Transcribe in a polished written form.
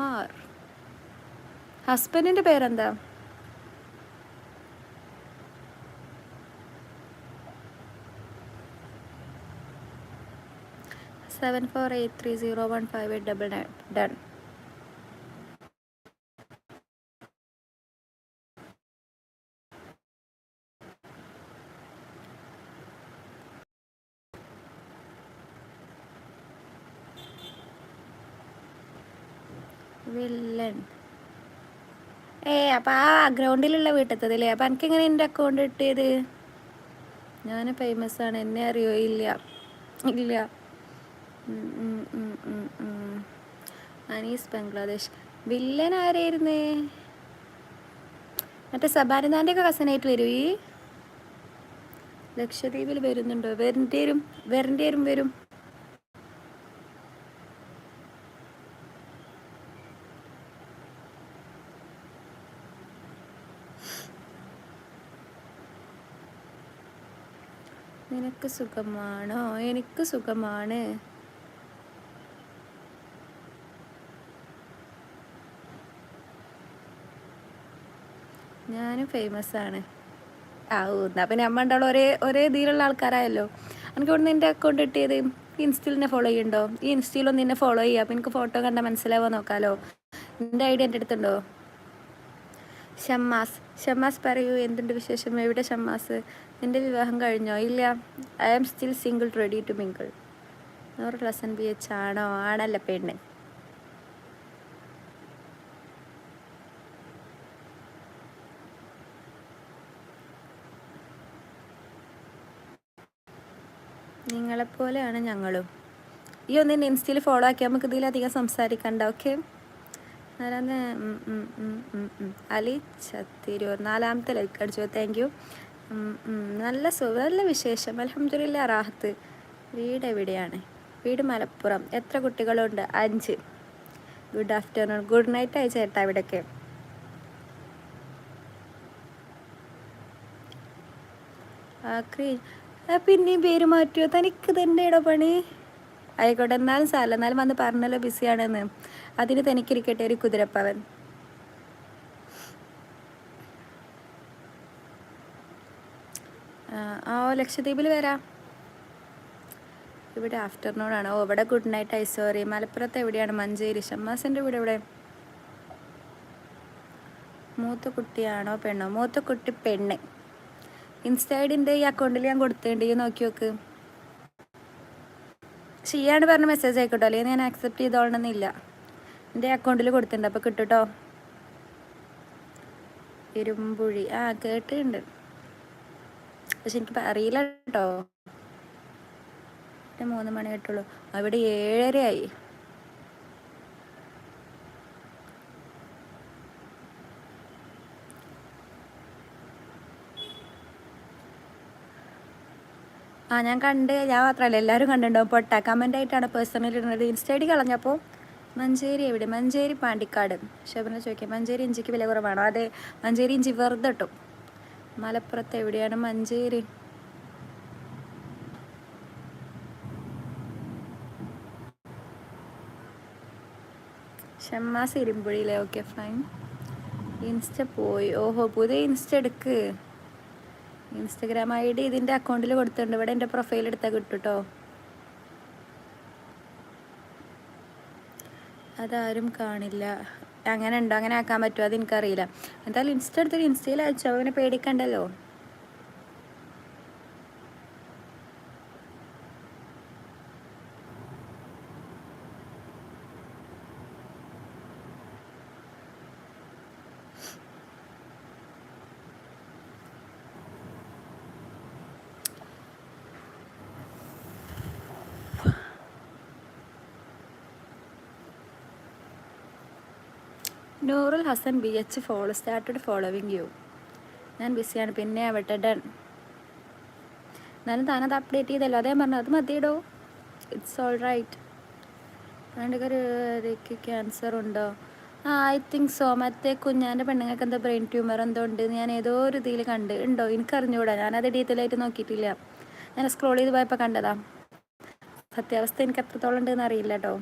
കുമാർ. ഹസ്ബൻഡിൻ്റെ പേരെന്താ? Seven 483015899. Done. Villain. അപ്പം ആ ഗ്രൗണ്ടിലുള്ള വീട്ടിലത്തതല്ലേ? അപ്പം എനിക്കെങ്ങനെ എൻ്റെ അക്കൗണ്ട് കിട്ടിയത്? ഞാൻ ഫേമസ് ആണ്, എന്നെ അറിയോ? ഇല്ല ഇല്ല. അനീസ് ബംഗ്ലാദേശ്. വില്ലൻ ആരായിരുന്നേ? മറ്റേ സബാനന്ദാൻ്റെ ഒക്കെ കസനായിട്ട് വരും ഈ ലക്ഷദ്വീപിൽ വരുന്നുണ്ടോ? വരേണ്ടി വരും. നിനക്ക് സുഖമാണോ? എനിക്ക് സുഖമാണ്. ഞാനും ഫേമസ് ആണ്. എന്നാ പിന്നെ അമ്മ ഉണ്ടാവും ഒരേ ഇതിലുള്ള ആൾക്കാരായല്ലോ. എനിക്ക് ഇവിടെ നിന്ന് എൻ്റെ അക്കൗണ്ട് കിട്ടിയത്. ഇൻസ്റ്റയിൽ എന്നെ ഫോളോ ചെയ്യുന്നുണ്ടോ? ഈ ഇൻസ്റ്റയിലൊന്ന് നിന്നെ ഫോളോ ചെയ്യുക. അപ്പം എനിക്ക് ഫോട്ടോ കണ്ടാൽ മനസ്സിലാവുക നോക്കാമല്ലോ. എൻ്റെ ഐഡിയ എൻ്റെ അടുത്തുണ്ടോ? ഷമ്മാസ് പറയൂ, എന്തുണ്ട് വിശേഷം? എവിടെ ഷമ്മാസ്? നിൻ്റെ വിവാഹം കഴിഞ്ഞോ? ഇല്ല. I am still single, ready to mingle. 100 BH ആണോ? ആണല്ല പെണ്ണ്. നിങ്ങളെപ്പോലെയാണ് ഞങ്ങളും. ഈ ഒന്നിൻ്റെ ഇൻസ്റ്റയിൽ ഫോളോ ആക്കി നമുക്ക് ഇതിലധികം സംസാരിക്കണ്ട. ഓക്കെ. അലി ചത്തിരൂർ 4ാമത്തെ ലൈക്ക് അടിച്ചു. Thank you. നല്ല വിശേഷം, അൽഹംദുലില്ലാ, റാഹത്ത്. വീട് എവിടെയാണ്? വീട് മലപ്പുറം. എത്ര കുട്ടികളുണ്ട്? 5. Good afternoon. ഗുഡ് നൈറ്റ് അയച്ചേട്ടാ ഇവിടെയൊക്കെ. പിന്നെയും പേര് മാറ്റുമോ? തനിക്ക് തന്നെ ഇട പണി. ആയിക്കോട്ടെ, എന്നാലും സാരല്ല. എന്നാലും വന്ന് പറഞ്ഞല്ലോ ബിസിയാണെന്ന്. അതിന് തനിക്കിരിക്കട്ടെ ഒരു കുതിരപ്പവൻ. ലക്ഷദ്വീപിൽ വരാം. ഇവിടെ ആഫ്റ്റർനൂൺ ആണ്. ഇവിടെ ഗുഡ് നൈറ്റ് ഐ സോറി. മലപ്പുറത്ത് എവിടെയാണ്? മഞ്ചേരി. ഷമ്മാസിൻ്റെ വീട് എവിടെ? മൂത്ത കുട്ടിയാണോ പെണ്ണോ? മൂത്ത കുട്ടി പെണ്ണ്. ഇൻസ്റ്റ ഐ ഡി ഈ അക്കൗണ്ടിൽ ഞാൻ കൊടുത്തിട്ടുണ്ട്, ഈ നോക്കി നോക്ക്. ചെയ്യാണ്ട് പറഞ്ഞ് മെസ്സേജ് ആയിക്കോട്ടോ, അല്ലെങ്കിൽ ഞാൻ ആക്സെപ്റ്റ് ചെയ്തോളണമെന്നില്ല. എൻ്റെ അക്കൗണ്ടിൽ കൊടുത്തിട്ടുണ്ട്, അപ്പോൾ കിട്ടുട്ടോ. ഇരുമ്പുഴി. കേട്ടിട്ടുണ്ട്, പക്ഷെ എനിക്ക് അറിയില്ല കേട്ടോ. 3 മണി കേട്ടുള്ളൂ. അവിടെ 7:30 ആയി. ഞാൻ മാത്രമല്ല, എല്ലാവരും കണ്ടിട്ടുണ്ടാവും. പൊട്ട കമൻ്റ് ആയിട്ടാണ് പേഴ്സണലി ഇടുന്നത്. ഇൻസ്റ്റ ഐ ഡി കളഞ്ഞപ്പോൾ. മഞ്ചേരി എവിടെ? മഞ്ചേരി പാണ്ടിക്കാട്. ശോഭന ചോദിക്കാം, മഞ്ചേരി ഇഞ്ചിക്ക് വില കുറവാണോ? അതെ, മഞ്ചേരി ഇഞ്ചി വെറുതെ കിട്ടും. മലപ്പുറത്ത് എവിടെയാണ്? മഞ്ചേരി. ഷമ്മാസ് ഇരുമ്പുഴിയിലെ. Okay fine. ഇൻസ്റ്റ പോയി. ഓഹോ, പുതിയ ഇൻസ്റ്റ എടുക്ക്. ഇൻസ്റ്റഗ്രാം ഐ ഡി ഇതിൻ്റെ അക്കൗണ്ടിൽ കൊടുത്തിട്ടുണ്ട്. ഇവിടെ എൻ്റെ പ്രൊഫൈൽ എടുത്താൽ കിട്ടും കേട്ടോ. അതാരും കാണില്ല. അങ്ങനെ ഉണ്ടോ? അങ്ങനെ ആക്കാൻ പറ്റുമോ? അത് എനിക്കറിയില്ല. എന്തായാലും ഇൻസ്റ്റ എടുത്തിട്ട് ഇൻസ്റ്റയിൽ അയച്ചോ, അവനെ പേടിക്കണ്ടല്ലോ. Nurul Hasan BH started following you. ഞാൻ ബിസിയാണ്, പിന്നെ ആവട്ടെ. ഡൺ. എന്നാലും താനത് അപ്ഡേറ്റ് ചെയ്തല്ലോ, അതേ പറഞ്ഞു. അത് മതിയിടോ, ഇറ്റ്സ് ഓൾ റൈറ്റ്. രണ്ടു ക്യാൻസർ ഉണ്ടോ? I think so. മറ്റേ കുഞ്ഞാൻ്റെ പെണ്ണുങ്ങൾക്ക് എന്താ ബ്രെയിൻ ട്യൂമർ എന്തോ ഉണ്ട്. ഞാൻ ഏതോ ഒരു ഇതിൽ കണ്ട്. ഉണ്ടോ? എനിക്കറിഞ്ഞൂടാ, ഞാനത് ഡീറ്റെയിൽ ആയിട്ട് നോക്കിയിട്ടില്ല. ഞാൻ സ്ക്രോൾ ചെയ്ത് പോയപ്പോൾ കണ്ടതാ. സത്യാവസ്ഥ എനിക്ക് എത്രത്തോളം ഉണ്ടെന്ന് അറിയില്ല കേട്ടോ.